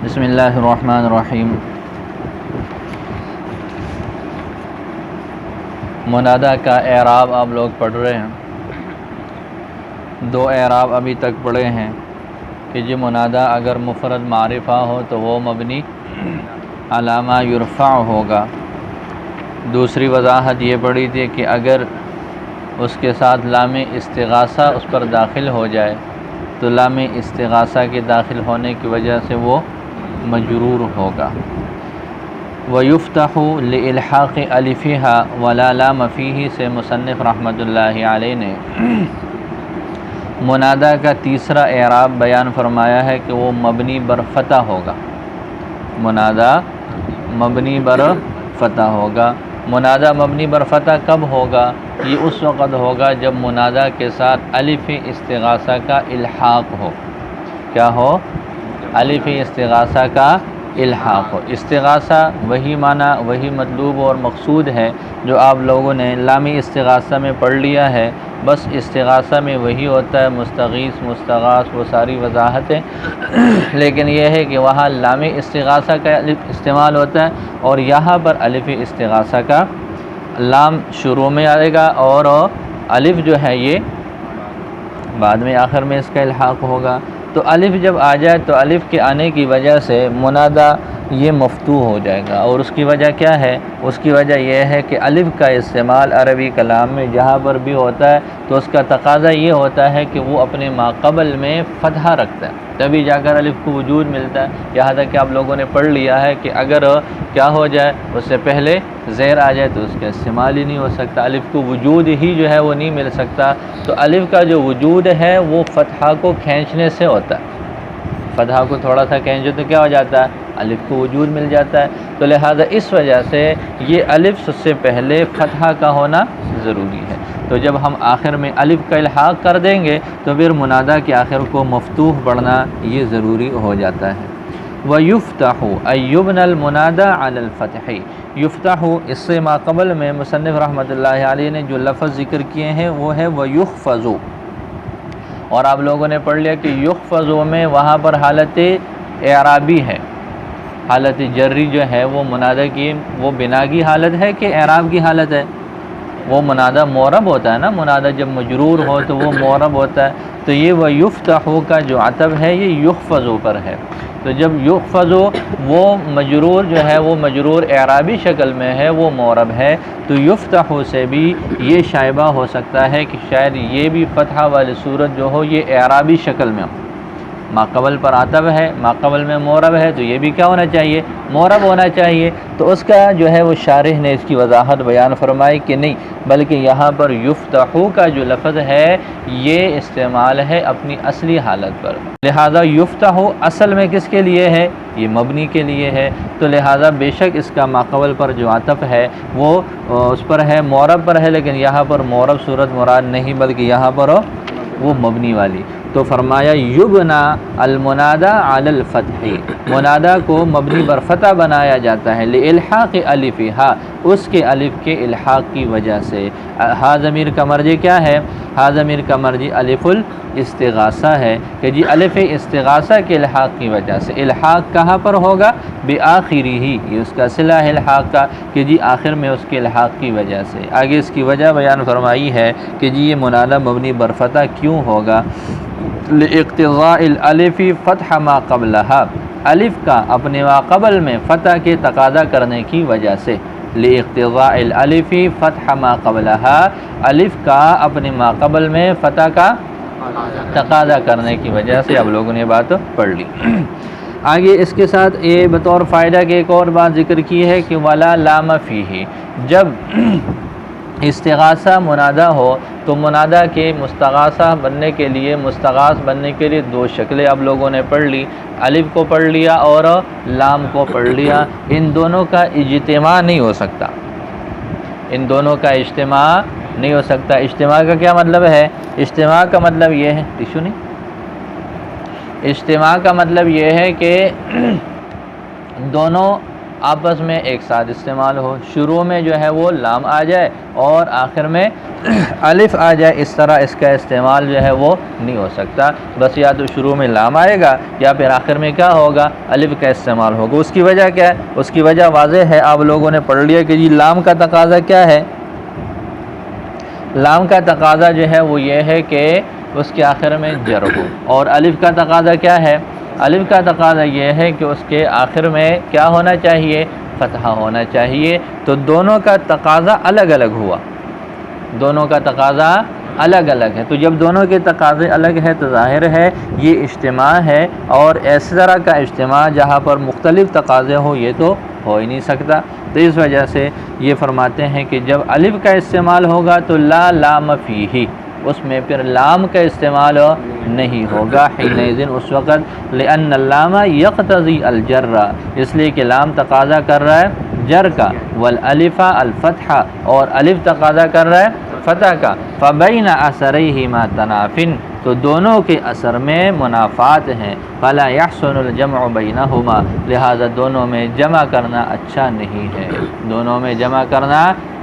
بسم اللہ الرحمن الرحیم۔ منادہ کا اعراب آپ لوگ پڑھ رہے ہیں۔ دو اعراب ابھی تک پڑھے ہیں کہ جی منادہ اگر مفرد معرفہ ہو تو وہ مبنی علامہ یرفع ہوگا۔ دوسری وضاحت یہ پڑھی تھی کہ اگر اس کے ساتھ لام استغاثہ اس پر داخل ہو جائے تو لام استغاثہ کے داخل ہونے کی وجہ سے وہ مجرور ہوگا۔ وَيُفْتَحُ لِإِلْحَاقِ أَلِفِهَا وَلَا لَامَ فِيهِ سے مصنف رحمۃ اللہ علیہ نے منادہ کا تیسرا اعراب بیان فرمایا ہے کہ وہ مبنی بر فتح ہوگا۔ منادہ مبنی بر فتح ہوگا۔ منادہ مبنی بر فتح کب ہوگا؟ یہ اس وقت ہوگا جب منادہ کے ساتھ الف استغاثہ کا الحاق ہو۔ کیا ہو؟ الف استغاثہ کا الحاق ہو۔ استغاثہ وہی معنی وہی مطلوب اور مقصود ہے جو آپ لوگوں نے لام استغاثہ میں پڑھ لیا ہے۔ بس استغاثہ میں وہی ہوتا ہے، مستغیث مستغاث وہ ساری وضاحتیں، لیکن یہ ہے کہ وہاں لام استغاثہ کا الف استعمال ہوتا ہے اور یہاں پر الف استغاثہ کا لام شروع میں آئے گا اور الف جو ہے یہ بعد میں آخر میں اس کا الحاق ہوگا۔ تو الف جب آ جائے تو الف کے آنے کی وجہ سے منادہ یہ مفتوح ہو جائے گا، اور اس کی وجہ کیا ہے؟ اس کی وجہ یہ ہے کہ الف کا استعمال عربی کلام میں جہاں پر بھی ہوتا ہے تو اس کا تقاضا یہ ہوتا ہے کہ وہ اپنے ماقبل میں فتحہ رکھتا ہے، تبھی جا کر الف کو وجود ملتا ہے۔ یہاں تک کہ آپ لوگوں نے پڑھ لیا ہے کہ اگر کیا ہو جائے اس سے پہلے زیر آ جائے تو اس کا استعمال ہی نہیں ہو سکتا، الف کو وجود ہی جو ہے وہ نہیں مل سکتا۔ تو الف کا جو وجود ہے وہ فتحہ کو کھینچنے سے ہوتا ہے، فتحہ کو تھوڑا سا کھینچو تو کیا ہو جاتا ہے؟ الف کو وجود مل جاتا ہے۔ تو لہٰذا اس وجہ سے یہ الف سے پہلے فتحہ کا ہونا ضروری ہے۔ تو جب ہم آخر میں الف کا الحاق کر دیں گے تو پھر منادہ کے آخر کو مفتوح پڑھنا یہ ضروری ہو جاتا ہے۔ وَيُفْتَحُ أَن يُبْنَى الْمُنَادَى عَلَى الْفَتْحِ۔ یفتح اس سے ماقبل میں مصنف رحمۃ اللہ علیہ نے جو لفظ ذکر کیے ہیں وہ ہے وَيُخْفَضُ، اور آپ لوگوں نے پڑھ لیا کہ یخفض میں وہاں پر حالت اعرابی ہے، حالت جری جو ہے وہ منادہ کی وہ بنا کی حالت ہے کہ اعراب کی حالت ہے؟ وہ منادہ معرب ہوتا ہے نا، منادہ جب مجرور ہو تو وہ معرب ہوتا ہے۔ تو یہ وَيُفْتَحُ کا جو عطف ہے یہ یخفض پر ہے۔ تو جب یخفض وہ مجرور جو ہے وہ مجرور اعرابی شکل میں ہے، وہ معرب ہے، تو یفتح سے بھی یہ شائبہ ہو سکتا ہے کہ شاید یہ بھی فتحہ والی صورت جو ہو یہ اعرابی شکل میں ہو۔ ماقبل پر عطف ہے، ماقبل میں معرب ہے، تو یہ بھی کیا ہونا چاہیے؟ معرب ہونا چاہیے۔ تو اس کا جو ہے وہ شارح نے اس کی وضاحت بیان فرمائی کہ نہیں، بلکہ یہاں پر یفتح کا جو لفظ ہے یہ استعمال ہے اپنی اصلی حالت پر، لہذا یفتح اصل میں کس کے لیے ہے؟ یہ مبنی کے لیے ہے۔ تو لہذا بے شک اس کا ماقبل پر جو عطف ہے وہ اس پر ہے، معرب پر ہے، لیکن یہاں پر معرب صورت مراد نہیں بلکہ یہاں پر وہ مبنی والی۔ تو فرمایا یبنا المنادى علی الفتح، منادہ کو مبنی بر فتح بنایا جاتا ہے لالحاق الفھا، اس کے الف کے الحاق کی وجہ سے۔ ہا ضمیر کا مرجع کیا ہے؟ ہا ضمیر کا مرجع الف الاستغاثہ ہے کہ جی الف استغاثہ کے الحاق کی وجہ سے۔ الحاق کہاں پر ہوگا؟ بآخری ہی، یہ اس کا صلہ ہے الحاق کا کہ جی آخر میں اس کے الحاق کی وجہ سے۔ آگے اس کی وجہ بیان فرمائی ہے کہ جی یہ منادہ مبنی بر فتح کیوں ہوگا؟ لاقتضاء الالف فتح ما قبلها، الف کا اپنے ماقبل میں فتح کے تقاضا کرنے کی وجہ سے۔ لاقتضاء الالف فتح ما قبلها، الف کا اپنے ماقبل میں فتح کا تقاضا کرنے کی وجہ سے۔ اب لوگوں نے بات پڑھ لی۔ آگے اس کے ساتھ یہ بطور فائدہ کے ایک اور بات ذکر کی ہے کہ ولا لام فیہ، جب استغاثہ منادہ ہو تو منادہ کے مستغاثہ بننے کے لیے، مستغاث بننے کے لیے دو شکلیں آپ لوگوں نے پڑھ لی، الف کو پڑھ لیا اور لام کو پڑھ لیا۔ ان دونوں کا اجتماع نہیں ہو سکتا، ان دونوں کا اجتماع نہیں ہو سکتا۔ اجتماع کا کیا مطلب ہے؟ اجتماع کا مطلب یہ ہے، ٹیشو نہیں، اجتماع کا مطلب یہ ہے کہ دونوں آپس میں ایک ساتھ استعمال ہو، شروع میں جو ہے وہ لام آ جائے اور آخر میں الف آ جائے، اس طرح اس کا استعمال جو ہے وہ نہیں ہو سکتا، بس یا تو شروع میں لام آئے گا یا پھر آخر میں کیا ہوگا، الف کا استعمال ہوگا۔ اس کی وجہ کیا ہے؟ اس کی وجہ واضح ہے، آپ لوگوں نے پڑھ لیا کہ جی لام کا تقاضا کیا ہے۔ لام کا تقاضا جو ہے وہ یہ ہے کہ اس کے آخر میں جر ہو، اور الف کا تقاضا کیا ہے؟ الف کا تقاضا یہ ہے کہ اس کے آخر میں کیا ہونا چاہیے؟ فتحہ ہونا چاہیے۔ تو دونوں کا تقاضا الگ الگ ہوا، دونوں کا تقاضا الگ الگ ہے۔ تو جب دونوں کے تقاضے الگ ہے تو ظاہر ہے یہ اجتماع ہے، اور اس طرح کا اجتماع جہاں پر مختلف تقاضے ہو یہ تو ہو ہی نہیں سکتا۔ تو اس وجہ سے یہ فرماتے ہیں کہ جب الف کا استعمال ہوگا تو لا لام فیہ، اس میں پھر لام کا استعمال نہیں ہوگا حینئذ اس وقت، لأن اللام یقتضی الجر، اس لیے کہ لام تقاضا کر رہا ہے جر کا، والالف الفتحہ، اور الف تقاضا کر رہا ہے فتح کا، فبین اثریہما تناف، تو دونوں کے اثر میں منافات ہیں، فلا یحسن الجمع بینہما، لہذا دونوں میں جمع کرنا اچھا نہیں ہے، دونوں میں جمع کرنا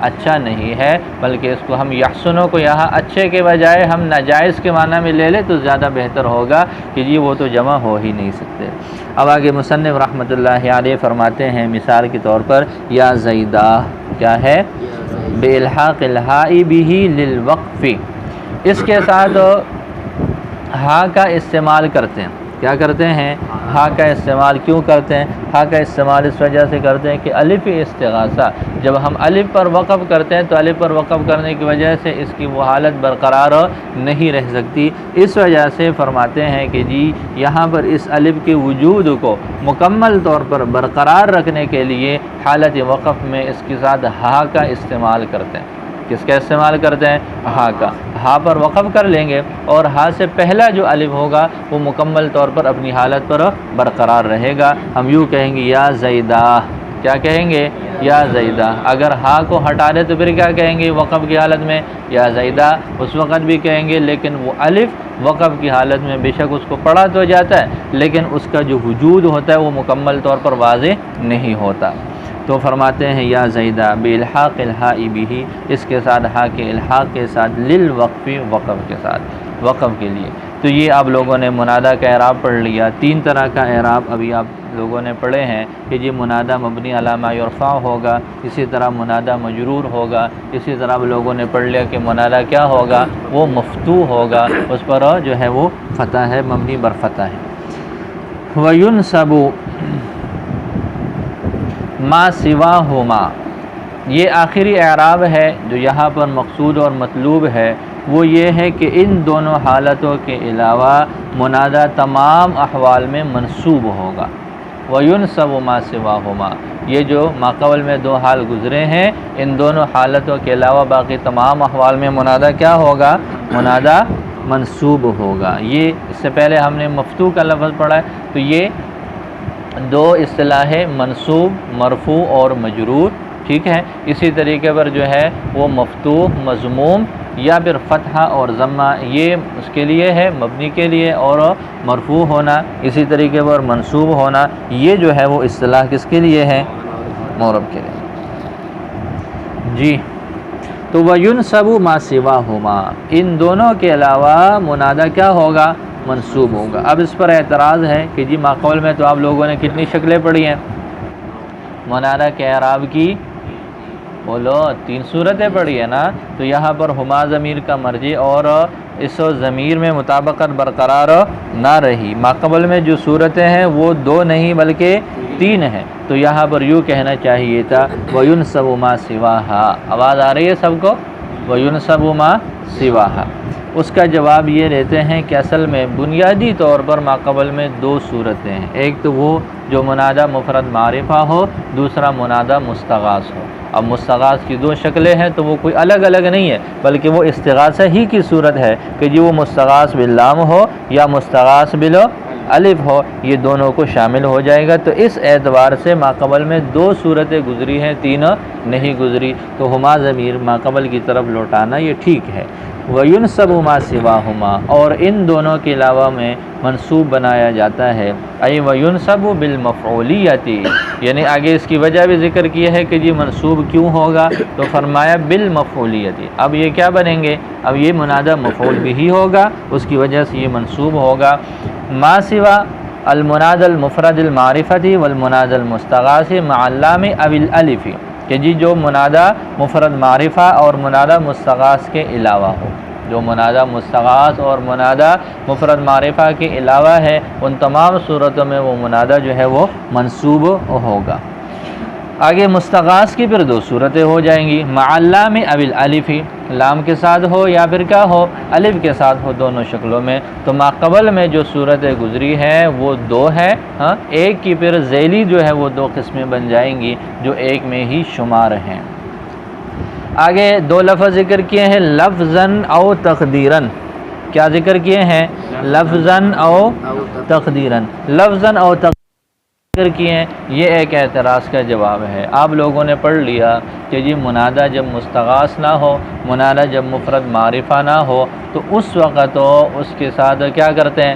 اچھا نہیں ہے، بلکہ اس کو ہم یحسنوں کو یہاں اچھے کے بجائے ہم ناجائز کے معنی میں لے لیں تو زیادہ بہتر ہوگا کہ جی وہ تو جمع ہو ہی نہیں سکتے۔ اب آگے مصنف رحمۃ اللہ علیہ فرماتے ہیں مثال کے طور پر یا زیدہ، کیا ہے؟ بالحاق الہاء بہ للوقف، اس کے ساتھ ہا کا استعمال کرتے ہیں۔ کیا کرتے ہیں؟ ہا کا استعمال کیوں کرتے ہیں؟ ہا کا استعمال اس وجہ سے کرتے ہیں کہ الف استغاثہ، جب ہم الف پر وقف کرتے ہیں تو الف پر وقف کرنے کی وجہ سے اس کی وہ حالت برقرار نہیں رہ سکتی، اس وجہ سے فرماتے ہیں کہ جی یہاں پر اس الف کے وجود کو مکمل طور پر برقرار رکھنے کے لیے حالت وقف میں اس کے ساتھ ہا کا استعمال کرتے ہیں۔ کس کا استعمال کرتے ہیں؟ ہا کا، ہا پر وقف کر لیں گے اور ہا سے پہلا جو الف ہوگا وہ مکمل طور پر اپنی حالت پر برقرار رہے گا۔ ہم یوں کہیں گے یا زیدہ، کیا کہیں گے؟ یا زیدہ۔ اگر ہا کو ہٹا دے تو پھر کیا کہیں گے وقف کی حالت میں؟ یا زیدہ، اس وقت بھی کہیں گے، لیکن وہ الف وقف کی حالت میں بے شک اس کو پڑھا تو جاتا ہے لیکن اس کا جو وجود ہوتا ہے وہ مکمل طور پر واضح نہیں ہوتا۔ تو فرماتے ہیں یا زیدہ بالحاق الہاء بہ، اس کے ساتھ ہا کے الحاق کے ساتھ، للوقف، وقف کے ساتھ، وقف کے لیے۔ تو یہ آپ لوگوں نے منادہ کا اعراب پڑھ لیا۔ تین طرح کا اعراب ابھی آپ لوگوں نے پڑھے ہیں کہ جی منادہ مبنی علی ما یرفع ہوگا، اسی طرح منادہ مجرور ہوگا، اسی طرح آپ لوگوں نے پڑھ لیا کہ منادہ کیا ہوگا؟ وہ مفتوح ہوگا، اس پر جو ہے وہ فتح ہے، مبنی بر فتح ہے۔ وَيُنْسَبُ ما سواہما، یہ آخری اعراب ہے جو یہاں پر مقصود اور مطلوب ہے، وہ یہ ہے کہ ان دونوں حالتوں کے علاوہ منادہ تمام احوال میں منصوب ہوگا۔ وَيُنْسَبُ مَا سِوَاهُمَا، یہ جو ماقبل میں دو حال گزرے ہیں ان دونوں حالتوں کے علاوہ باقی تمام احوال میں منادہ کیا ہوگا؟ منادہ منصوب ہوگا۔ یہ اس سے پہلے ہم نے مفتوح کا لفظ پڑھا ہے، تو یہ دو اصطلاحیں منصوب، مرفوع اور مجرور، ٹھیک ہے۔ اسی طریقے پر جو ہے وہ مفتوح، مضموم یا پھر فتحہ اور ضمہ، یہ اس کے لیے ہے مبنی کے لیے، اور مرفوع ہونا، اسی طریقے پر منصوب ہونا، یہ جو ہے وہ اصطلاح کس کے لیے ہے؟ معرب کے لیے۔ جی تو وَيُنْسَبُ مَا سِوَاهُمَا، ان دونوں کے علاوہ منادہ کیا ہوگا؟ منصوب ہوگا۔ اب اس پر اعتراض ہے کہ جی ماقبل میں تو آپ لوگوں نے کتنی شکلیں پڑھی ہیں منادہ کے اعراب کی؟ بولو، 3 صورتیں پڑھی ہے نا۔ تو یہاں پر ہما ضمیر کا مرجع اور اس ضمیر میں مطابقت برقرار نہ رہی۔ ماقبل میں جو صورتیں ہیں وہ 2 نہیں بلکہ 3 ہیں، تو یہاں پر یوں کہنا چاہیے تھا وَيُنْسَبُ مَا سِوَاهَا۔ آواز آ رہی ہے سب کو؟ وَيُنْسَبُ مَا سِوَاهَا۔ اس کا جواب یہ دیتے ہیں کہ اصل میں بنیادی طور پر ماقبل میں 2 صورتیں ہیں، ایک تو وہ جو منادہ مفرد معرفہ ہو، دوسرا منادہ مستغاث ہو۔ اب مستغاث کی 2 شکلیں ہیں تو وہ کوئی الگ الگ نہیں ہے بلکہ وہ استغاثہ ہی کی صورت ہے کہ جی وہ مستغاث باللام ہو یا مستغاث بالالف ہو، یہ دونوں کو شامل ہو جائے گا۔ تو اس اعتبار سے ماقبل میں 2 صورتیں گزری ہیں، 3 نہیں گزری، تو ہما ضمیر ماقبل کی طرف لوٹانا یہ ٹھیک ہے۔ وَيُنْصَبُ مَا سِوَاهُمَا، اور ان دونوں کے علاوہ میں منصوب بنایا جاتا ہے، ای وَيُنْصَبُ بِالْمَفْعُولِيَّةِ، یعنی آگے اس کی وجہ بھی ذکر کی ہے کہ جی منصوب کیوں ہوگا، تو فرمایا بالمفعولیت۔ اب یہ کیا بنیں گے؟ اب یہ منادہ مفعول بھی ہوگا، اس کی وجہ سے یہ منصوب ہوگا۔ ما سوا المنادى المفرد المعرفتی والمنادى المستغاث مع اللام او الالف، کہ جی جو منادہ مفرد معرفہ اور منادہ مستغاث کے علاوہ ہو، جو منادہ مستغاث اور منادہ مفرد معرفہ کے علاوہ ہے، ان تمام صورتوں میں وہ منادہ جو ہے وہ منصوب ہوگا۔ آگے مستغاث کی پھر دو صورتیں ہو جائیں گی، مع اللام او الالف، لام کے ساتھ ہو یا پھر کیا ہو، الف کے ساتھ ہو، دونوں شکلوں میں۔ تو ما قبل میں جو صورتیں گزری ہیں وہ دو ہیں، ایک کی پھر ذیلی جو ہے وہ دو قسمیں بن جائیں گی جو ایک میں ہی شمار ہیں۔ آگے دو لفظ ذکر کیے ہیں، لفظاً او تقدیراً۔ کیا ذکر کیے ہیں؟ لفظاً او تقدیراً۔ لفظاً او تقدیراً ذکر کیے ہیں، یہ ایک اعتراض کا جواب ہے۔ آپ لوگوں نے پڑھ لیا کہ جی منادہ جب مستغاث نہ ہو، منادہ جب مفرد معرفہ نہ ہو، تو اس وقت تو اس کے ساتھ کیا کرتے ہیں؟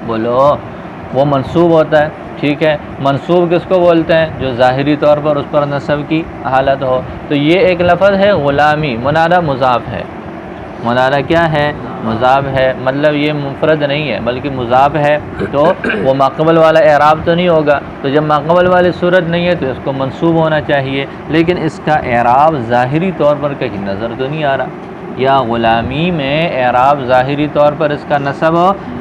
بولو، وہ منصوب ہوتا ہے، ٹھیک ہے۔ منصوب کس کو بولتے ہیں؟ جو ظاہری طور پر اس پر نصب کی حالت ہو۔ تو یہ ایک لفظ ہے غلامی، منادہ مضاف ہے۔ منادہ کیا ہے؟ مضاف ہے، مطلب یہ مفرد نہیں ہے بلکہ مضاف ہے، تو وہ ماقبل والا اعراب تو نہیں ہوگا۔ تو جب ماقبل والی صورت نہیں ہے تو اس کو منصوب ہونا چاہیے، لیکن اس کا اعراب ظاہری طور پر کہیں نظر تو نہیں آ رہا۔ یا غلامی میں اعراب ظاہری طور پر اس کا نصب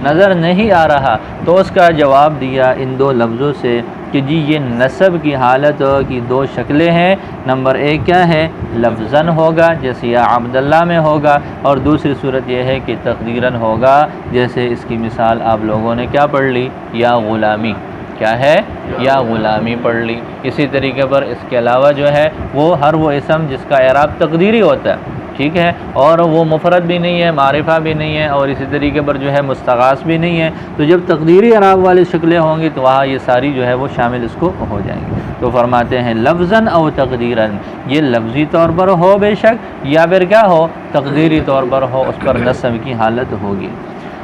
نظر نہیں آ رہا، تو اس کا جواب دیا ان دو لفظوں سے کہ جی یہ نصب کی حالت کی دو شکلیں ہیں۔ نمبر ایک کیا ہے؟ لفظاً ہوگا، جیسے یا عبداللہ میں ہوگا، اور دوسری صورت یہ ہے کہ تقدیراً ہوگا، جیسے اس کی مثال آپ لوگوں نے کیا پڑھ لی؟ یا غلامی۔ کیا ہے؟ یا غلامی پڑھ لی۔ اسی طریقے پر اس کے علاوہ جو ہے وہ ہر وہ اسم جس کا اعراب تقدیری ہوتا ہے، ٹھیک ہے، اور وہ مفرد بھی نہیں ہے، معرفہ بھی نہیں ہے، اور اسی طریقے پر جو ہے مستغاث بھی نہیں ہے، تو جب تقدیری اعراب والی شکلیں ہوں گی تو وہاں یہ ساری جو ہے وہ شامل اس کو ہو جائیں گی۔ تو فرماتے ہیں لفظاً او تقدیراً، یہ لفظی طور پر ہو بے شک، یا پھر کیا ہو؟ تقدیری طور پر ہو، اس پر نصب کی حالت ہوگی۔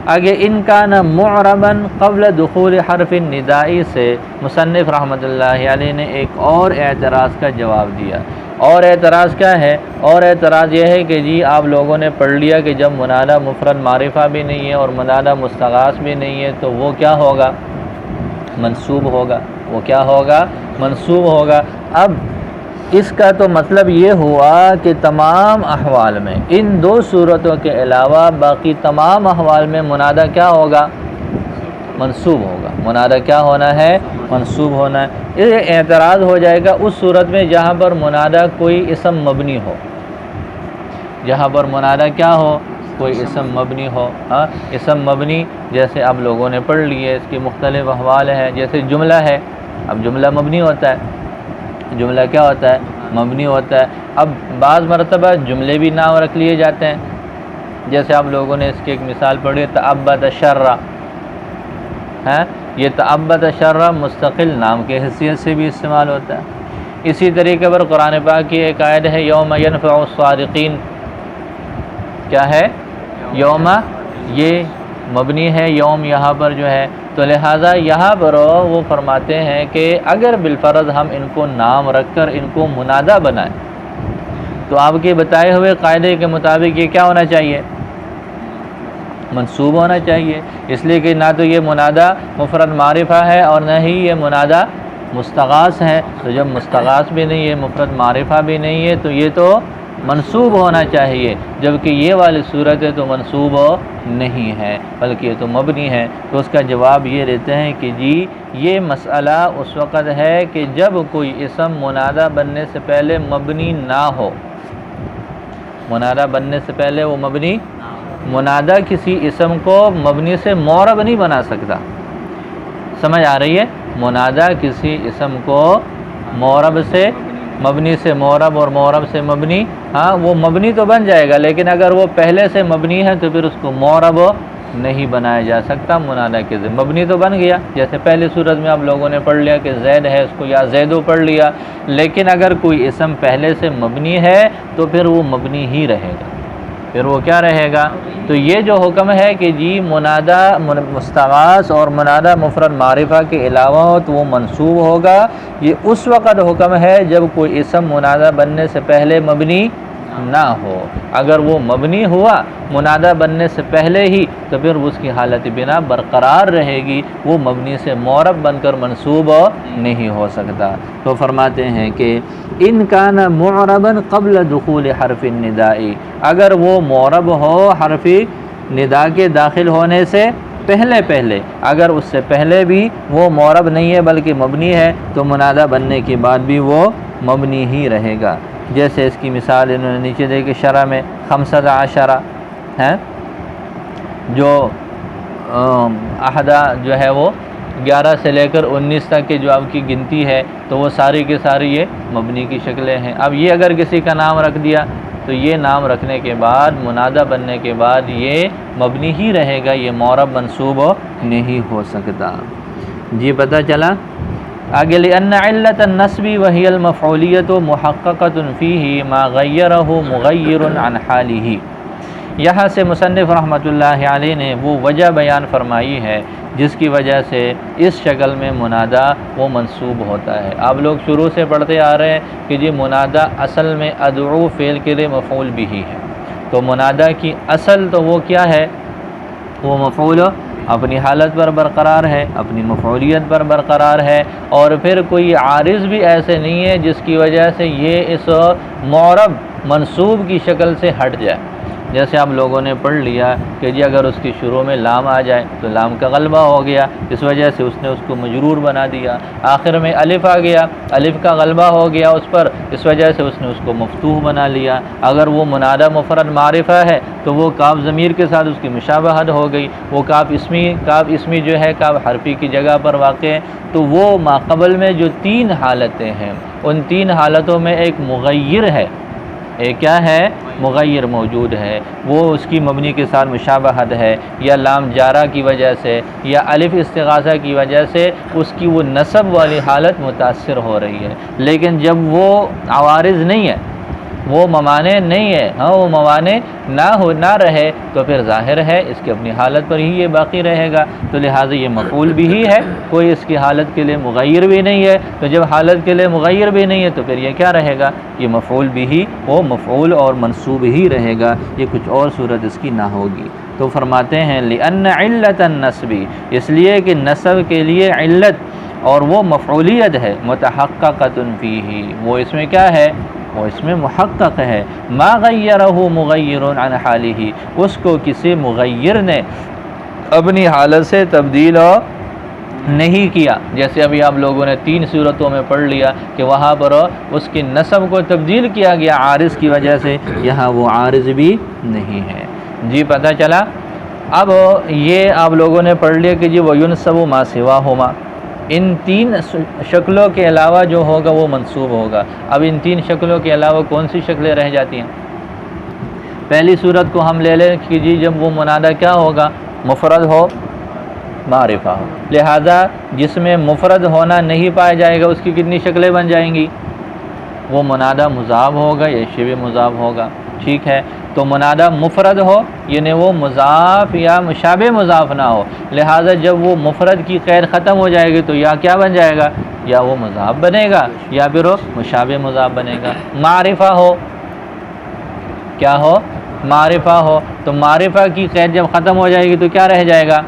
آگے ان کان معربا قبل دخول حرف الندائی سے مصنف رحمۃ اللہ علیہ نے ایک اور اعتراض کا جواب دیا۔ اور اعتراض کیا ہے؟ اور اعتراض یہ ہے کہ جی آپ لوگوں نے پڑھ لیا کہ جب منادہ مفرد معرفہ بھی نہیں ہے اور منادہ مستغاث بھی نہیں ہے تو وہ کیا ہوگا؟ منصوب ہوگا۔ وہ کیا ہوگا؟ منصوب ہوگا۔ اب اس کا تو مطلب یہ ہوا کہ تمام احوال میں ان دو صورتوں کے علاوہ باقی تمام احوال میں منادہ کیا ہوگا؟ منصوب ہوگا۔ منادہ کیا ہونا ہے؟ منصوب ہونا ہے۔ یہ اعتراض ہو جائے گا اس صورت میں جہاں پر منادہ کوئی اسم مبنی ہو، جہاں پر منادہ کیا ہو؟ کوئی اسم مبنی ہو۔ اسم مبنی جیسے آپ لوگوں نے پڑھ لیے، اس کے مختلف احوال ہیں، جیسے جملہ ہے۔ اب جملہ مبنی ہوتا ہے، جملہ کیا ہوتا ہے؟ مبنی ہوتا ہے۔ اب بعض مرتبہ جملے بھی نام رکھ لیے جاتے ہیں، جیسے آپ لوگوں نے اس کی ایک مثال پڑھی، تعبد شرّ، یہ تعبد شرّ مستقل نام کے حیثیت سے بھی استعمال ہوتا ہے۔ اسی طریقے پر قرآن پاک کی ایک آیت ہے یوم ینفع الصادقین، کیا ہے؟ یوم، یہ مبنی ہے یوم یہاں پر جو ہے، تو لہٰذا یہاں پر وہ فرماتے ہیں کہ اگر بالفرض ہم ان کو نام رکھ کر ان کو منادہ بنائیں تو آپ کے بتائے ہوئے قاعدے کے مطابق یہ کیا ہونا چاہیے؟ منصوب ہونا چاہیے، اس لیے کہ نہ تو یہ منادہ مفرد معرفہ ہے اور نہ ہی یہ منادہ مستغاث ہے، تو جب مستغاث بھی نہیں ہے، مفرد معرفہ بھی نہیں ہے، تو یہ تو منصوب ہونا چاہیے، جبکہ یہ والی صورت ہے تو منصوب نہیں ہے بلکہ یہ تو مبنی ہے۔ تو اس کا جواب یہ دیتے ہیں کہ جی یہ مسئلہ اس وقت ہے کہ جب کوئی اسم منادہ بننے سے پہلے مبنی نہ ہو، منادہ بننے سے پہلے وہ مبنی، منادہ کسی اسم کو مبنی سے معرب نہیں بنا سکتا، سمجھ آ رہی ہے؟ منادہ کسی اسم کو معرب سے، مبنی سے معرب اور معرب سے مبنی، وہ مبنی تو بن جائے گا، لیکن اگر وہ پہلے سے مبنی ہے تو پھر اس کو معرب نہیں بنایا جا سکتا منادہ کے ذریعے۔ مبنی تو بن گیا، جیسے پہلی صورت میں آپ لوگوں نے پڑھ لیا کہ زید ہے، اس کو یا زیدو پڑھ لیا، لیکن اگر کوئی اسم پہلے سے مبنی ہے تو پھر وہ مبنی ہی رہے گا، پھر وہ کیا رہے گا؟ تو یہ جو حکم ہے کہ جی منادہ مستغاث اور منادہ مفرد معرفہ کے علاوہ ہو تو وہ منصوب ہوگا، یہ اس وقت حکم ہے جب کوئی اسم منادہ بننے سے پہلے مبنی نہ ہو۔ اگر وہ مبنی ہوا منادہ بننے سے پہلے ہی تو پھر اس کی حالت بنا برقرار رہے گی، وہ مبنی سے معرب بن کر منصوب نہیں ہو سکتا۔ تو فرماتے ہیں کہ ان کان معربا قبل دخول حرف النداء، اگر وہ معرب ہو حرف ندا کے داخل ہونے سے پہلے، اگر اس سے پہلے بھی وہ معرب نہیں ہے بلکہ مبنی ہے تو منادہ بننے کے بعد بھی وہ مبنی ہی رہے گا۔ جیسے اس کی مثال انہوں نے نیچے دے کے شرح میں 15 ہے، جو احدہ جو ہے وہ 11 سے لے کر 19 تک کے جو آپ کی گنتی ہے تو وہ ساری کے ساری یہ مبنی کی شکلیں ہیں۔ اب یہ اگر کسی کا نام رکھ دیا تو یہ نام رکھنے کے بعد منادہ بننے کے بعد یہ مبنی ہی رہے گا، یہ معرب منصوب نہیں ہو سکتا۔ جی پتہ چلا؟ آگے لأن علت النصب وهي المفعولیۃ محققۃ فیہ ما غیرہ مغیر عن حالہ، یہاں سے مصنف رحمۃ اللہ علیہ نے وہ وجہ بیان فرمائی ہے جس کی وجہ سے اس شکل میں منادہ وہ منصوب ہوتا ہے۔ آپ لوگ شروع سے پڑھتے آ رہے ہیں کہ جی منادہ اصل میں ادعو فعل کے لیے مفعول بھی ہے، تو منادہ کی اصل تو وہ کیا ہے؟ وہ مفعول اپنی حالت پر برقرار ہے، اپنی مفعولیت پر برقرار ہے، اور پھر کوئی عارض بھی ایسے نہیں ہے جس کی وجہ سے یہ اس معرب منصوب کی شکل سے ہٹ جائے۔ جیسے آپ لوگوں نے پڑھ لیا کہ جی اگر اس کی شروع میں لام آ جائے تو لام کا غلبہ ہو گیا، اس وجہ سے اس نے اس کو مجرور بنا دیا۔ آخر میں الف آ گیا، الف کا غلبہ ہو گیا اس پر، اس وجہ سے اس نے اس کو مفتوح بنا لیا۔ اگر وہ منادہ مفرد معرفہ ہے تو وہ کاف ضمیر کے ساتھ اس کی مشابہت ہو گئی، وہ کاف اسمی جو ہے کاف حرفی کی جگہ پر واقع ہے، تو وہ ماقبل میں جو 3 حالتیں ہیں ان 3 حالتوں میں ایک مغیر ہے، ایک کیا ہے؟ مغیر موجود ہے، وہ اس کی مبنی کے ساتھ مشابہت ہے، یا لام جارہ کی وجہ سے یا الف استغاثہ کی وجہ سے اس کی وہ نصب والی حالت متاثر ہو رہی ہے۔ لیکن جب وہ عوارض نہیں ہے، وہ موانع نہیں ہے، ہاں وہ موانع نہ رہے تو پھر ظاہر ہے اس کی اپنی حالت پر ہی یہ باقی رہے گا، تو لہٰذا یہ مفعول بھی ہی ہے، کوئی اس کی حالت کے لیے مغیر بھی نہیں ہے، تو جب حالت کے لیے مغیر بھی نہیں ہے تو پھر یہ کیا رہے گا؟ یہ مفعول بھی ہی، وہ مفعول اور منصوب ہی رہے گا، یہ کچھ اور صورت اس کی نہ ہوگی۔ تو فرماتے ہیں لأن علت النصب، اس لیے کہ نصب کے لیے علت اور وہ مفعولیت ہے، متحققۃ فیہ، وہ اس میں کیا ہے؟ وہ اس میں محقق ہے، ما غیرہ مغیر عن حالہ، اس کو کسی مغیر نے اپنی حالت سے تبدیل نہیں کیا۔ جیسے ابھی آپ لوگوں نے 3 صورتوں میں پڑھ لیا کہ وہاں پر اس کی نسب کو تبدیل کیا گیا عارض کی وجہ سے، یہاں وہ عارض بھی نہیں ہے۔ جی پتہ چلا؟ اب یہ آپ لوگوں نے پڑھ لیا کہ جی وَيُنْصَبُ مَا سِوَاهُمَا، ان 3 شکلوں کے علاوہ جو ہوگا وہ منصوب ہوگا۔ اب ان 3 شکلوں کے علاوہ کون سی شکلیں رہ جاتی ہیں؟ پہلی صورت کو ہم لے لیں کہ جی جب وہ منادہ کیا ہوگا؟ مفرد ہو معرفہ ہو، لہذا جس میں مفرد ہونا نہیں پایا جائے گا اس کی کتنی شکلیں بن جائیں گی؟ وہ منادہ مضاف ہوگا یا شبہ مضاف ہوگا، ٹھیک ہے؟ تو منادہ مفرد ہو یعنی وہ مضاف یا مشابہ مضاف نہ ہو، لہذا جب وہ مفرد کی قید ختم ہو جائے گی تو یا کیا بن جائے گا؟ یا وہ مضاف بنے گا یا پھر وہ مشابہ مضاف بنے گا۔ معرفہ ہو، کیا ہو؟ معرفہ ہو، تو معرفہ کی قید جب ختم ہو جائے گی تو کیا رہ جائے گا؟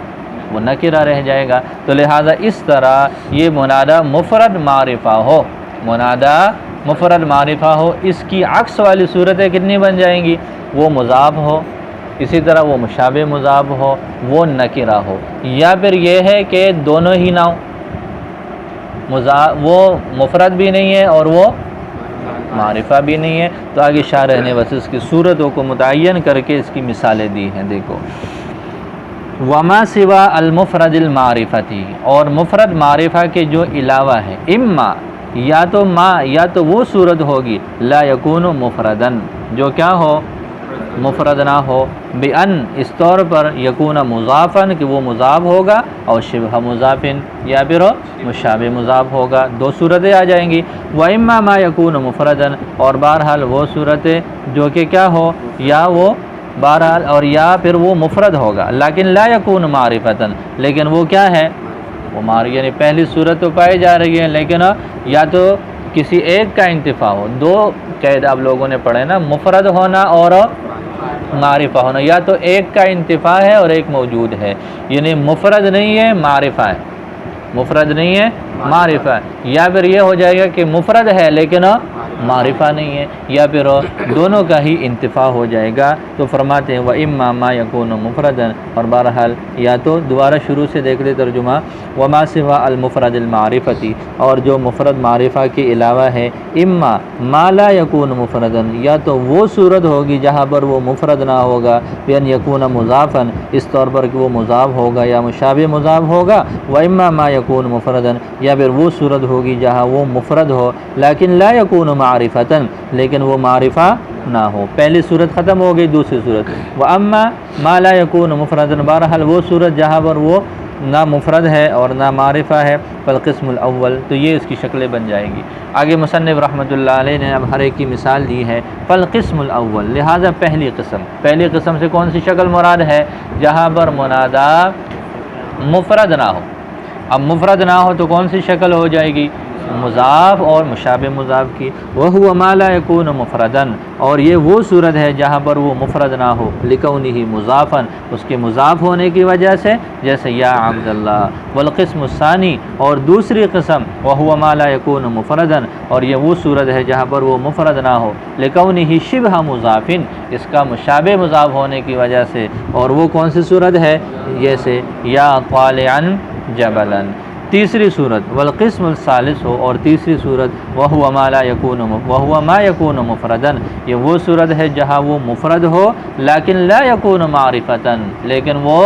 وہ نکرہ رہ جائے گا۔ تو لہذا اس طرح یہ منادہ مفرد معرفہ ہو، منادہ مفرد معرفہ ہو، اس کی عکس والی صورتیں کتنی بن جائیں گی؟ وہ مضاف ہو، اسی طرح وہ مشابہ مضاف ہو، وہ نکرہ ہو، یا پھر یہ ہے کہ دونوں ہی نہ ہو، وہ مفرد بھی نہیں ہے اور وہ معرفہ بھی نہیں ہے۔ تو آگے شارح نے بس اس کی صورتوں کو متعین کر کے اس کی مثالیں دی ہیں، دیکھو وما سوا المفرد المعرفتی، اور مفرد معرفہ کے جو علاوہ ہے، اما یا تو وہ صورت ہوگی لا یکون مفردن، جو کیا ہو؟ مفرد نہ ہو، بِأَن اس طور پر یکون مضافن کہ وہ مضاف ہوگا، اور شبہ مضافن یا پھر مشابہ مضاف ہوگا، دو صورتیں آ جائیں گی۔ وَإِمَّا مَا يَكُونُ مُفْرَدًا اور بہرحال وہ صورتیں جو کہ کیا ہو، یا وہ بہرحال اور یا پھر وہ مفرد ہوگا، لیکن لا یکون معرفتاً لیکن وہ کیا ہے، وہ یعنی پہلی صورت تو پائی جا رہی ہے لیکن یا تو کسی ایک کا انتفاع ہو، دو قید آپ لوگوں نے پڑھے نا، مفرد ہونا اور معرفہ ہونا، یا تو ایک کا انتفاع ہے اور ایک موجود ہے، یعنی مفرد نہیں ہے معرفہ ہے، مفرد نہیں ہے معرفہ ہے، یا پھر یہ ہو جائے گا کہ مفرد ہے لیکن معرفہ نہیں ہے، یا پھر دونوں کا ہی انتفاع ہو جائے گا۔ تو فرماتے ہیں وَإِمَّا مَا يَكُونُ مُفْرَدًا اور بہرحال یا تو دوبارہ شروع سے دیکھ لے ترجمہ، وَمَا سِوَى الْمُفْرَدِ الْمَعْرِفَةِ اور جو مفرد معرفہ کے علاوہ ہے، اما ما لا يكون مفردا یا تو وہ صورت ہوگی جہاں پر وہ مفرد نہ ہوگا، بِأَن يَكُونَ مضافا اس طور پر کہ وہ مضاف ہوگا یا مشابہ مضاف ہوگا، وَإِمَّا مَا يَكُونُ مُفْرَدًا یا پھر وہ صورت ہوگی جہاں وہ مفرد ہو لیکن لا يكون معرفة لیکن وہ معرفہ نہ ہو، پہلی صورت ختم ہو گئی، دوسری صورت وَأَمَّا مَا لَا يَكُونُ مُفْرَدًا بہرحال وہ صورت جہاں پر وہ نہ مفرد ہے اور نہ معرفہ ہے، فالقسم الاول تو یہ اس کی شکلیں بن جائیں گی۔ آگے مصنف رحمۃ اللہ علیہ نے اب ہر ایک کی مثال دی ہے، فالقسم الاول لہذا پہلی قسم سے کون سی شکل مراد ہے، جہاں پر منادا مفرد نہ ہو۔ اب مفرد نہ ہو تو کون سی شکل ہو جائے گی، مضاف اور مشابہ مضاف کی، وَهُوَ مَا لَا يَكُونُ مُفْرَدًا اور یہ وہ صورت ہے جہاں پر وہ مفرد نہ ہو، لِكَوْنِهِ مضافًا اس کے مضاف ہونے کی وجہ سے، جیسے یا عبداللہ۔ والقسم الثانی اور دوسری قسم، وَهُوَ مَا لَا يَكُونُ مُفْرَدًا اور یہ وہ صورت ہے جہاں پر وہ مفرد نہ ہو، لِكَوْنِهِ شِبْهَ مضاف اس کا مشابہ مضاف ہونے کی وجہ سے، اور وہ کون سی صورت ہے، جیسے یا طالعا جبلا۔ تیسری صورت والقسم الثالث ہو اور تیسری صورت وَهُوَ مَا يَكُونُ مُفْرَدًا یہ وہ صورت ہے جہاں وہ مفرد ہو لیکن لا يَكُونُ معرفةً لیکن وہ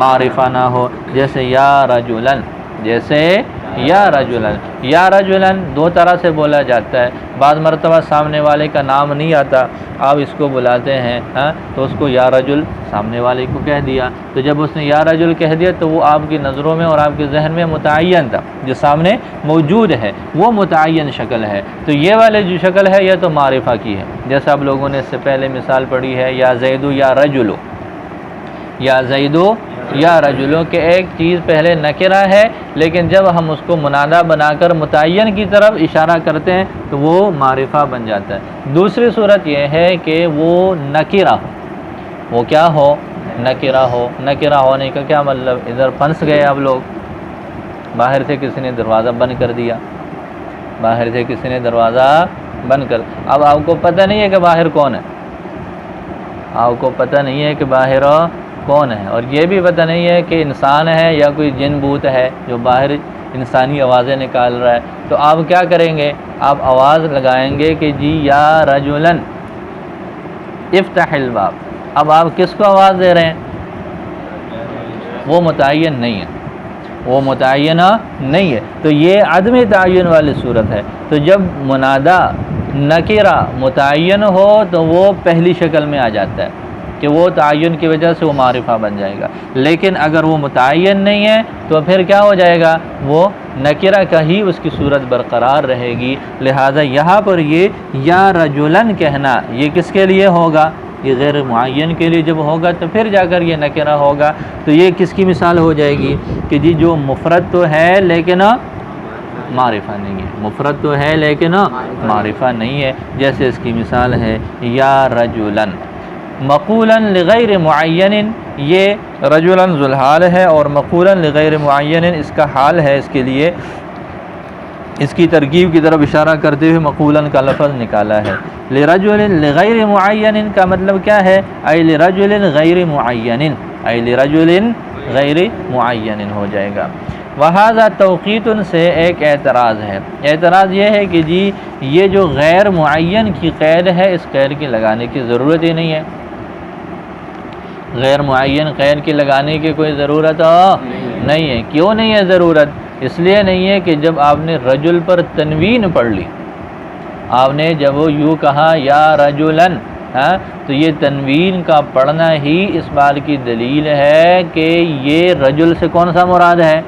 معرفہ نہ ہو، جیسے یا رجلا، جیسے یا رجلا دو طرح سے بولا جاتا ہے، بعض مرتبہ سامنے والے کا نام نہیں آتا، آپ اس کو بلاتے ہیں تو اس کو یا رجل سامنے والے کو کہہ دیا، تو جب اس نے یا رجل کہہ دیا تو وہ آپ کی نظروں میں اور آپ کے ذہن میں متعین تھا، جو سامنے موجود ہے وہ متعین شکل ہے، تو یہ والے جو شکل ہے یہ تو معرفہ کی ہے، جیسا آپ لوگوں نے اس سے پہلے مثال پڑھی ہے یا زیدو یا رجلو، یا زیدو یا رجلوں کہ ایک چیز پہلے نکرہ ہے لیکن جب ہم اس کو منادہ بنا کر متعین کی طرف اشارہ کرتے ہیں تو وہ معرفہ بن جاتا ہے۔ دوسری صورت یہ ہے کہ وہ نکرہ ہو، وہ کیا ہو، نکرہ ہو۔ نکرہ ہونے کا کیا مطلب، ادھر پھنس گئے آپ لوگ، باہر سے کسی نے دروازہ بند کر دیا، باہر سے کسی نے دروازہ بند کر، اب آپ کو پتہ نہیں ہے کہ باہر کون ہے، آپ کو پتہ نہیں ہے کہ باہر کون ہے، اور یہ بھی پتہ نہیں ہے کہ انسان ہے یا کوئی جن بوت ہے جو باہر انسانی آوازیں نکال رہا ہے، تو آپ کیا کریں گے، آپ آواز لگائیں گے کہ جی یا رجلن افتح الباب۔ اب آپ کس کو آواز دے رہے ہیں، وہ متعین نہیں ہے، وہ متعین نہیں ہے، تو یہ عدم تعین والی صورت ہے۔ تو جب منادہ نکرہ متعین ہو تو وہ پہلی شکل میں آ جاتا ہے کہ وہ تعین کی وجہ سے وہ معرفہ بن جائے گا، لیکن اگر وہ متعین نہیں ہے تو پھر کیا ہو جائے گا، وہ نکرہ کا ہی اس کی صورت برقرار رہے گی۔ لہٰذا یہاں پر یہ یا رجلن کہنا یہ کس کے لیے ہوگا، یہ غیر معین کے لیے جب ہوگا تو پھر جا کر یہ نکرہ ہوگا، تو یہ کس کی مثال ہو جائے گی کہ جی جو مفرد تو ہے لیکن معرفہ نہیں ہے، مفرد تو ہے لیکن معرفہ نہیں ہے، جیسے اس کی مثال ہے یا رجلن مقولاً لغیر معین، یہ رجلاً ذو الحال ہے اور مقولاً لغیر معین اس کا حال ہے، اس کے لیے اس کی ترکیب کی طرف اشارہ کرتے ہوئے مقولاً کا لفظ نکالا ہے۔ لرجل لغیر معین کا مطلب کیا ہے، اے لرجل غیر معین، اے لرجل غیر معین ہو جائے گا۔ وہذا توقیت سے ایک اعتراض ہے، اعتراض یہ ہے کہ جی یہ جو غیر معین کی قید ہے اس قید کی لگانے کی ضرورت ہی نہیں ہے، غیر معین قید کی لگانے کی کوئی ضرورت نہیں ہے۔ کیوں نہیں ہے ضرورت، اس لیے نہیں ہے کہ جب آپ نے رجل پر تنوین پڑھ لی، آپ نے جب وہ یوں کہا یا رجلن ہاں تو یہ تنوین کا پڑھنا ہی اس بات کی دلیل ہے کہ یہ رجل سے کون سا مراد ہے؟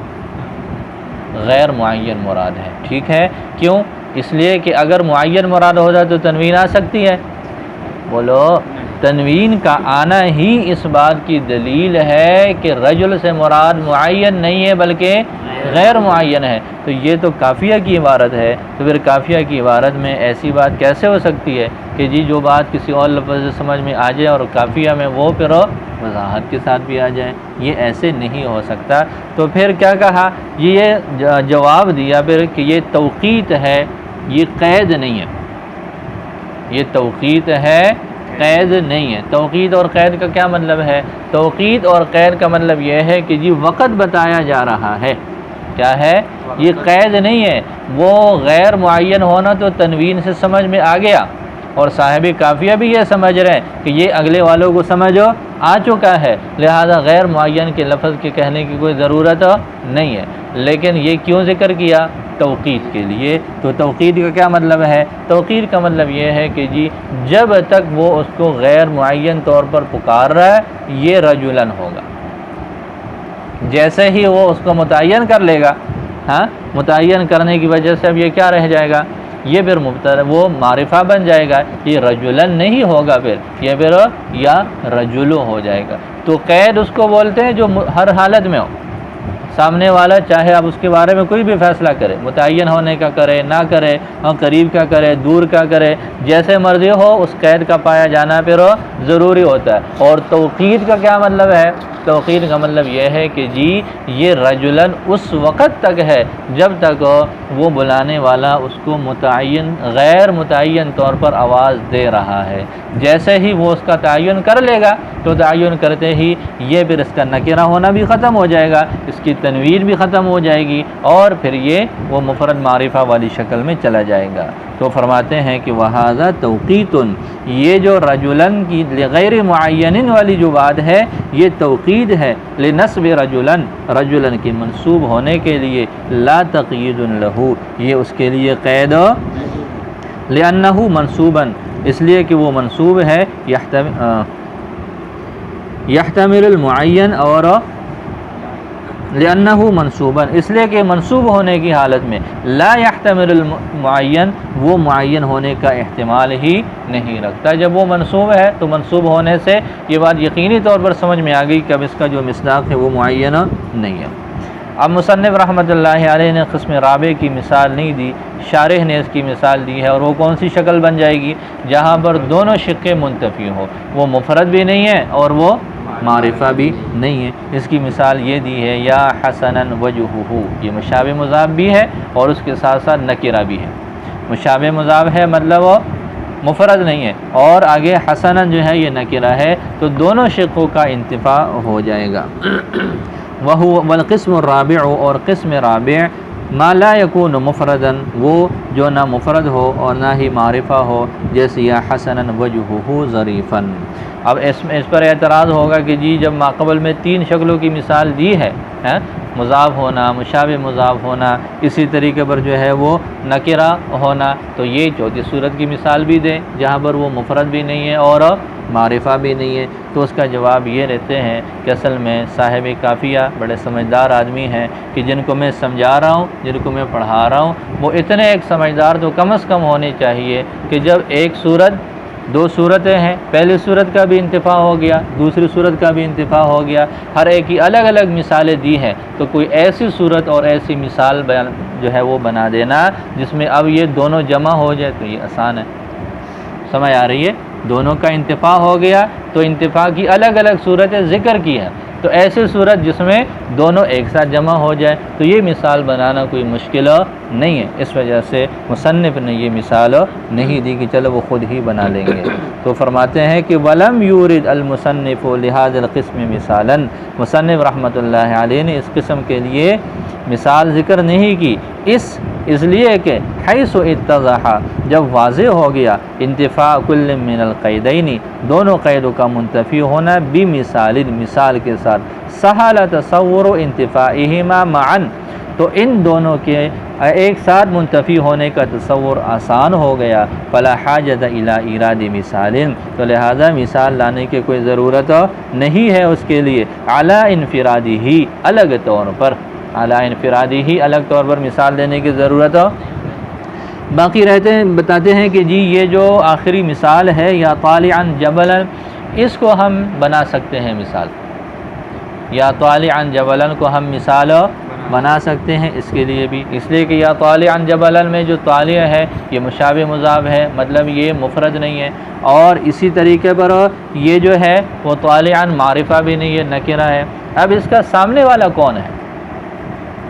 غیر معین مراد ہے، ٹھیک ہے؟ کیوں؟ اس لیے کہ اگر معین مراد ہو جائے تو تنوین آ سکتی ہے؟ بولو، تنوین کا آنا ہی اس بات کی دلیل ہے کہ رجل سے مراد معین نہیں ہے بلکہ غیر معین ہے۔ تو یہ تو کافیہ کی عبارت ہے، تو پھر کافیہ کی عبارت میں ایسی بات کیسے ہو سکتی ہے کہ جی جو بات کسی اور لفظ سے سمجھ میں آ جائے اور کافیہ میں وہ پھر وضاحت کے ساتھ بھی آ جائے؟ یہ ایسے نہیں ہو سکتا۔ تو پھر کیا کہا؟ یہ جواب دیا پھر کہ یہ توقیت ہے، یہ قید نہیں ہے، یہ توقیت ہے، قید نہیں ہے۔ توقیت اور قید کا کیا مطلب ہے؟ توقیت اور قید کا مطلب یہ ہے کہ جی وقت بتایا جا رہا ہے، کیا ہے؟ یہ قید نہیں ہے۔ وہ غیر معین ہونا تو تنوین سے سمجھ میں آ گیا، اور صاحب کافیہ بھی یہ سمجھ رہے ہیں کہ یہ اگلے والوں کو سمجھ آ چکا ہے، لہذا غیر معین کے لفظ کے کہنے کی کوئی ضرورت نہیں ہے۔ لیکن یہ کیوں ذکر کیا؟ توقید کے لیے۔ تو توقید کا کیا مطلب ہے؟ توقید کا مطلب یہ ہے کہ جی جب تک وہ اس کو غیر معین طور پر پکار رہا ہے یہ رجلن ہوگا، جیسے ہی وہ اس کو متعین کر لے گا، ہاں متعین کرنے کی وجہ سے اب یہ کیا رہ جائے گا؟ یہ پھر مبتدا، وہ معرفہ بن جائے گا، یہ رجلن نہیں ہوگا، پھر یہ پھر یا رجلو ہو جائے گا۔ تو قید اس کو بولتے ہیں جو ہر حالت میں ہو، سامنے والا چاہے آپ اس کے بارے میں کوئی بھی فیصلہ کرے، متعین ہونے کا کرے نہ کرے، قریب کا کرے دور کا کرے، جیسے مرضی ہو اس قید کا پایا جانا پھر ضروری ہوتا ہے۔ اور توقید کا کیا مطلب ہے؟ توقید کا مطلب یہ ہے کہ جی یہ رجلن اس وقت تک ہے جب تک وہ بلانے والا اس کو متعین غیر متعین طور پر آواز دے رہا ہے، جیسے ہی وہ اس کا تعین کر لے گا تو تعین کرتے ہی یہ پھر اس کا نکرہ ہونا بھی ختم ہو جائے گا، اس کی تنوین بھی ختم ہو جائے گی، اور پھر یہ وہ مفرد معرفہ والی شکل میں چلا جائے گا۔ تو فرماتے ہیں کہ وہذا توقیت، یہ جو رجلن کی غیر معین والی جو بات ہے یہ توقید ہے، لنصب رجلن، رجلن کی منصوب ہونے کے لیے، لا تقیید لہ، یہ اس کے لیے قید، لأنہ منصوبا، اس لیے کہ وہ منصوب ہے، یحتمل المعین، اور لأنہ منصوبا، اس لیے کہ منصوب ہونے کی حالت میں، لا یحتمل المعین، وہ معین ہونے کا احتمال ہی نہیں رکھتا۔ جب وہ منصوب ہے تو منصوب ہونے سے یہ بات یقینی طور پر سمجھ میں آ گئی کہ اب اس کا جو مصداق ہے وہ معین نہیں ہے۔ اب مصنف رحمۃ اللہ علیہ نے قسم رابع کی مثال نہیں دی، شارح نے اس کی مثال دی ہے، اور وہ کون سی شکل بن جائے گی؟ جہاں پر دونوں شقیں منتفی ہو، وہ مفرد بھی نہیں ہے اور وہ معرفہ بھی نہیں ہے۔ اس کی مثال یہ دی ہے، یا حسنا وجہہ، یہ مشابہ مضاف بھی ہے اور اس کے ساتھ ساتھ نکرہ بھی ہے۔ مشابہ مضاف ہے مطلب وہ مفرد نہیں ہے، اور آگے حسنا جو ہے یہ نکرہ ہے، تو دونوں شقوں کا انتفاع ہو جائے گا۔ والقسم الرابع، اور قسم رابع، ما لا یکون مفردا، وہ جو نہ مفرد ہو اور نہ ہی معرفہ ہو، جیسے یا حسنا وجہہ ظریفا۔ اب اس پر اعتراض ہوگا کہ جی جب ماقبل میں 3 شکلوں کی مثال دی ہے، مضاف ہونا، مشابہ مضاف ہونا، اسی طریقے پر جو ہے وہ نکرہ ہونا، تو یہ چوتھی صورت کی مثال بھی دیں جہاں پر وہ مفرد بھی نہیں ہے اور معرفہ بھی نہیں ہے۔ تو اس کا جواب یہ رہتے ہیں کہ اصل میں صاحب کافیہ بڑے سمجھدار آدمی ہیں کہ جن کو میں سمجھا رہا ہوں، جن کو میں پڑھا رہا ہوں، وہ اتنے ایک سمجھدار تو کم از کم ہونے چاہیے کہ جب ایک صورت، 2 صورتیں ہیں، پہلی صورت کا بھی انتفاع ہو گیا، دوسری صورت کا بھی انتفاع ہو گیا، ہر ایک کی الگ الگ مثالیں دی ہیں، تو کوئی ایسی صورت اور ایسی مثال جو ہے وہ بنا دینا جس میں اب یہ دونوں جمع ہو جائے، تو یہ آسان ہے۔ سمجھ آ رہی ہے؟ دونوں کا انتفاع ہو گیا تو انتفاع کی الگ الگ صورتیں ذکر کی ہیں، تو ایسی صورت جس میں دونوں ایک ساتھ جمع ہو جائے تو یہ مثال بنانا کوئی مشکل نہیں ہے۔ اس وجہ سے مصنف نے یہ مثال نہیں دی کہ چلو وہ خود ہی بنا لیں گے۔ تو فرماتے ہیں کہ ولم یورد المصنف لهذا القسم مثالا، مصنف رحمۃ اللہ علیہ نے اس قسم کے لیے مثال ذکر نہیں کی، اس لیے کہ حیث اتضح، جب واضح ہو گیا انتفاع کل من القیدین، دونوں قیدوں کا منتفی ہونا، بمثال، مثال کے ساتھ، سہل تصور انتفاعہما معا، تو ان دونوں کے ایک ساتھ منتفی ہونے کا تصور آسان ہو گیا، فلا حاجت الی ایراد مثال، تو لہذا مثال لانے کی کوئی ضرورت نہیں ہے اس کے لیے، علی انفرادی ہی، الگ طور پر، علی انفرادی ہی، الگ طور پر مثال دینے کی ضرورت باقی بتاتے ہیں کہ جی یہ جو آخری مثال ہے یا طالعا جبلا، اس کو ہم بنا سکتے ہیں مثال، یا طالعا جبلا کو ہم مثال بنا سکتے ہیں اس کے لیے بھی، اس لیے کہ یا طالعا جبلا میں جو طالع ہے یہ مشابہ مضاف ہے، مطلب یہ مفرد نہیں ہے، اور اسی طریقے پر یہ جو ہے وہ طالعا معرفہ بھی نہیں ہے، نکرہ ہے۔ اب اس کا سامنے والا کون ہے،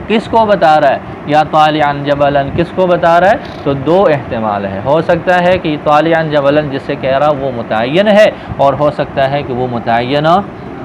کس کو بتا رہا ہے، یا طالعا جبلا کس کو بتا رہا ہے؟ تو دو احتمال ہے، ہو سکتا ہے کہ طالعا جبلا جس سے کہہ رہا وہ متعین ہے، اور ہو سکتا ہے کہ وہ متعین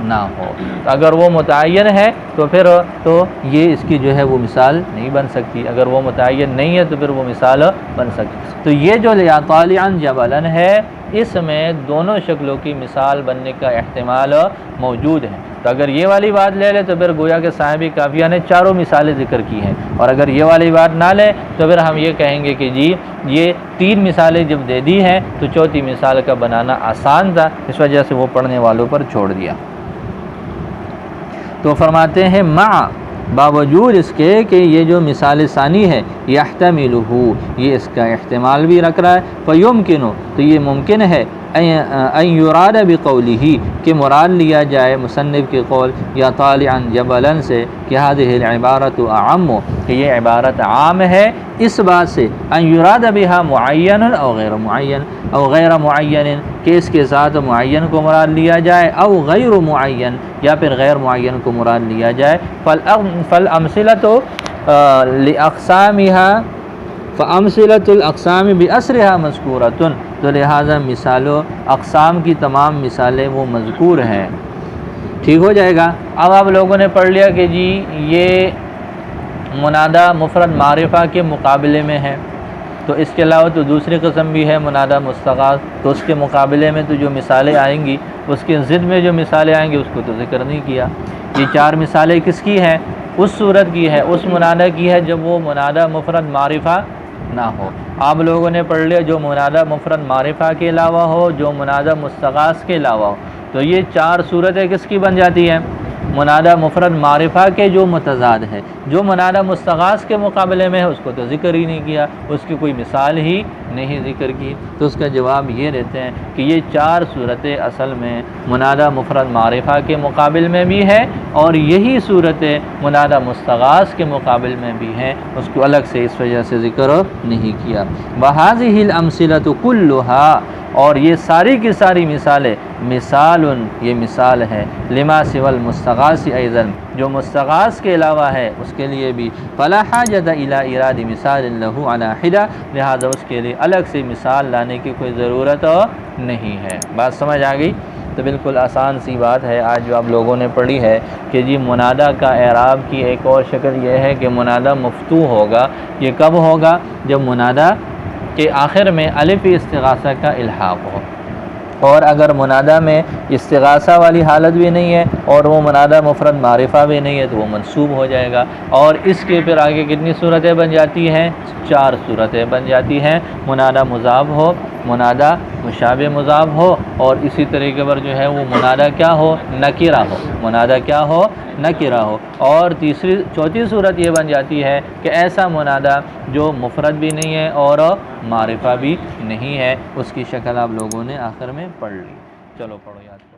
نہ ہو۔ اگر وہ متعین ہے تو پھر تو یہ اس کی جو ہے وہ مثال نہیں بن سکتی، اگر وہ متعین نہیں ہے تو پھر وہ مثال بن سکتی۔ تو یہ جو یا طالعا جبلا ہے، اس میں دونوں شکلوں کی مثال بننے کا احتمال موجود ہے۔ تو اگر یہ والی بات لے لے تو پھر گویا کہ صاحب کافیہ نے چاروں مثالیں ذکر کی ہیں، اور اگر یہ والی بات نہ لے تو پھر ہم یہ کہیں گے کہ جی یہ تین مثالیں جب دے دی ہیں تو چوتھی مثال کا بنانا آسان تھا، اس وجہ سے وہ پڑھنے والوں پر چھوڑ دیا۔ تو فرماتے ہیں مع، باوجود اس کے کہ یہ جو مثال ثانی ہے یحتملہ، یہ اس کا احتمال بھی رکھ رہا ہے، فیمکن، تو یہ ممکن ہے ان یراد بقولہ، کہ مراد لیا جائے مصنف کے قول یا طالعا جبلا سے کہ هذه العبارۃ اعم، کہ یہ عبارت عام ہے اس بات سے، ان یراد بها معین او غیر معین، او غیر معین، کہ اس کے ساتھ معین کو مراد لیا جائے، او غیر معین، یا پھر غیر معین کو مراد لیا جائے، فالامثلۃ لاقسامها، فامثلۃ الاقسام باسرها مذکورۃ، تو لہذا مثالوں اقسام کی تمام مثالیں وہ مذکور ہیں۔ ٹھیک ہو جائے گا۔ اب آپ لوگوں نے پڑھ لیا کہ جی یہ منادہ مفرد معرفہ کے مقابلے میں ہے، تو اس کے علاوہ تو دوسری قسم بھی ہے منادہ مستغاث، تو اس کے مقابلے میں تو جو مثالیں آئیں گی اس کے ضد میں جو مثالیں آئیں گی اس کو تو ذکر نہیں کیا۔ یہ چار مثالیں کس کی ہیں؟ اس صورت کی ہے، اس منادہ کی ہے جب وہ منادہ مفرد معرفہ نہ ہو۔ آپ لوگوں نے پڑھ لیا جو منادہ مفرد معرفہ کے علاوہ ہو، جو منادہ مستغاث کے علاوہ ہو، تو یہ چار صورتیں کس کی بن جاتی ہیں؟ منادہ مفرد معرفہ کے جو متضاد ہے، جو منادہ مستغاث کے مقابلے میں ہے اس کو تو ذکر ہی نہیں کیا، اس کی کوئی مثال ہی نہیں ذکر کی۔ تو اس کا جواب یہ دیتے ہیں کہ یہ چار صورتیں اصل میں منادہ مفرد معرفہ کے مقابل میں بھی ہے، اور یہی صورتیں منادہ مستغاث کے مقابل میں بھی ہیں، اس کو الگ سے اس وجہ سے ذکر نہیں کیا۔ وَهَذِهِ الْأَمْثِلَةُ كُلُّهَا، اور یہ ساری کی ساری مثالیں مثال، یہ مثال ہے، لما سوى المستغاث ایضا، جو مستغاث کے علاوہ ہے اس کے لیے بھی، فلا حاجت الی ایراد مثال له علی حدہ، لہذا اس کے لیے الگ سے مثال لانے کی کوئی ضرورت نہیں ہے۔ بات سمجھ آ گئی؟ تو بالکل آسان سی بات ہے آج جو آپ لوگوں نے پڑھی ہے کہ جی منادہ کا اعراب کی ایک اور شکل یہ ہے کہ منادہ مفتوح ہوگا۔ یہ کب ہوگا؟ جب منادہ کے آخر میں الف استغاثہ کا الحاق ہو، اور اگر منادہ میں استغاثہ والی حالت بھی نہیں ہے اور وہ منادہ مفرد معرفہ بھی نہیں ہے تو وہ منصوب ہو جائے گا۔ اور اس کے پھر آگے کتنی صورتیں بن جاتی ہیں؟ چار صورتیں بن جاتی ہیں، منادہ مضاف ہو، منادہ مشابہ مضاف ہو، اور اسی طریقے پر جو ہے وہ منادہ کیا ہو؟ نکرہ ہو، منادہ کیا ہو؟ نکرہ ہو۔ اور چوتھی صورت یہ بن جاتی ہے کہ ایسا منادہ جو مفرد بھی نہیں ہے اور معرفہ بھی نہیں ہے، اس کی شکل آپ لوگوں نے آخر میں پڑھ لی۔ چلو پڑھو، یاد کرو۔